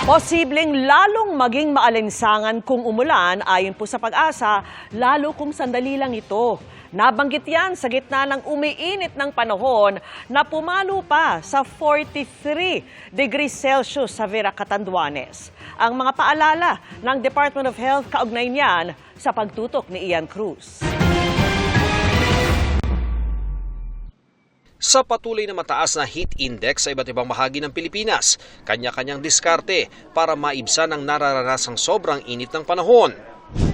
Posibleng lalong maging maalinsangan kung umulan ayon po sa Pag-asa, lalo kung sandali lang ito. Nabanggit yan sa gitna ng umiinit ng panahon na pumalo pa sa 43 degrees Celsius sa Vera, Catanduanes. Ang mga paalala ng Department of Health kaugnay niyan sa pagtutok ni Ian Cruz. Sa patuloy na mataas na heat index sa iba't ibang bahagi ng Pilipinas, kanya-kanyang diskarte para maibsan ang nararanasang sobrang init ng panahon.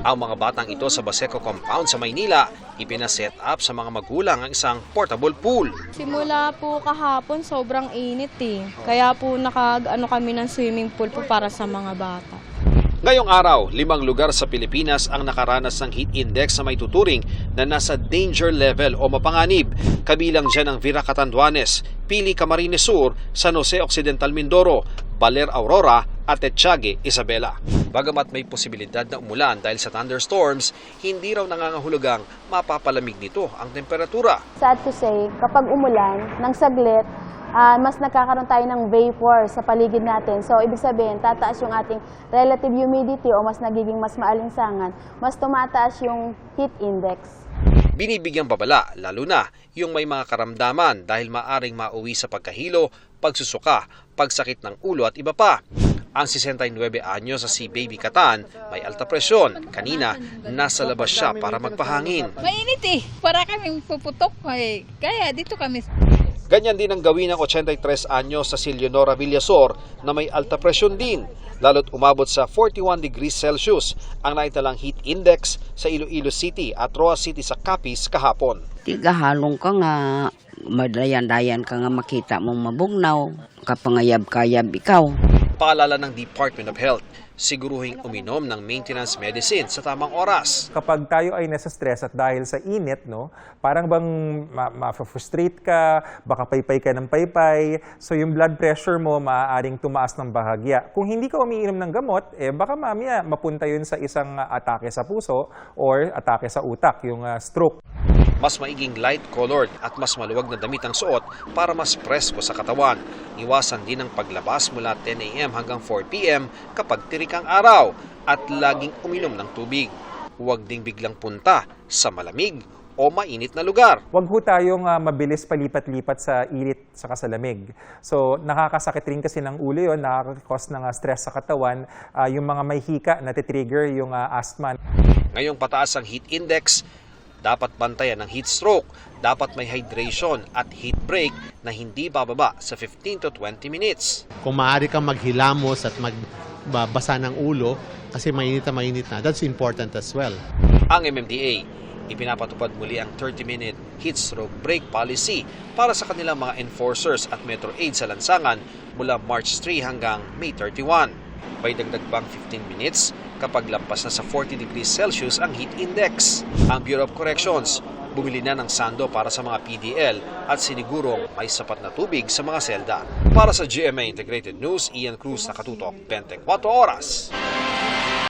Ang mga batang ito sa Baseco Compound sa Maynila, ipinaset up sa mga magulang ang isang portable pool. Simula po kahapon, sobrang init Kaya po kami ng swimming pool po para sa mga bata. Ngayong araw, 5 lugar sa Pilipinas ang nakaranas ng heat index na may tuturing na nasa danger level o mapanganib. Kabilang dyan ang Vera, Catanduanes, Pili, Camarines Sur, San Jose Occidental, Mindoro, Baler, Aurora at Etxague, Isabela. Bagamat may posibilidad na umulan dahil sa thunderstorms, hindi raw nangangahulugang mapapalamig nito ang temperatura. Sad to say, kapag umulan ng saglit, mas nagkakaroon tayo ng vapor sa paligid natin. So, ibig sabihin, tataas yung ating relative humidity o mas nagiging mas maalinsangan, mas tumataas yung heat index. Binibigyang babala, lalo na yung may mga karamdaman dahil maaring mauwi sa pagkahilo, pagsusuka, pagsakit ng ulo at iba pa. Ang 69 anyos sa si Baby Katan may alta presyon. Kanina, nasa labas siya para magpahangin. Mainit para kaming puputok kaya dito kami. Ganyan din ang gawin ng 83 anyos sa si Leonora Villasor na may alta presyon din, lalo't umabot sa 41 degrees Celsius ang naitalang heat index sa Iloilo City at Roa City sa Capiz kahapon. Tigahalong ka nga, madayan-dayan ka nga makita mong mabugnaw, kapangayab-kayab ikaw. Paalala ng Department of Health, siguruhing uminom ng maintenance medicine sa tamang oras. Kapag tayo ay nasa stress at dahil sa init, parang bang ma-frustrate ka, baka paypay ka ng paypay, so yung blood pressure mo maaaring tumaas ng bahagya. Kung hindi ka umiinom ng gamot, baka mamaya mapunta yun sa isang atake sa puso or atake sa utak, yung stroke. Mas maiging light-colored at mas maluwag na damit ang suot para mas presko sa katawan. Iwasan din ang paglabas mula 10 a.m. hanggang 4 p.m. kapag tirik ang araw at laging uminom ng tubig. Huwag ding biglang punta sa malamig o mainit na lugar. Huwag ho tayong mabilis palipat-lipat sa init sa kasalamig. So nakakasakit rin kasi ng ulo yun, nakakakos ng stress sa katawan, yung mga may hika na titrigger yung asthma. Ngayong pataas ang heat index, dapat bantayan ng heat stroke, dapat may hydration at heat break na hindi bababa sa 15 to 20 minutes. Kung maaari kang maghilamos at magbasa ng ulo kasi mainit na, that's important as well. Ang MMDA, ipinapatupad muli ang 30-minute heat stroke break policy para sa kanilang mga enforcers at Metro Aid sa lansangan mula March 3 hanggang May 31. May dagdag pang 15 minutes kapag lampas na sa 40 degrees Celsius ang heat index. Ang Bureau of Corrections, bumili na ng sando para sa mga PDL at sinigurong may sapat na tubig sa mga selda. Para sa GMA Integrated News, Ian Cruz, nakatutok 24 oras.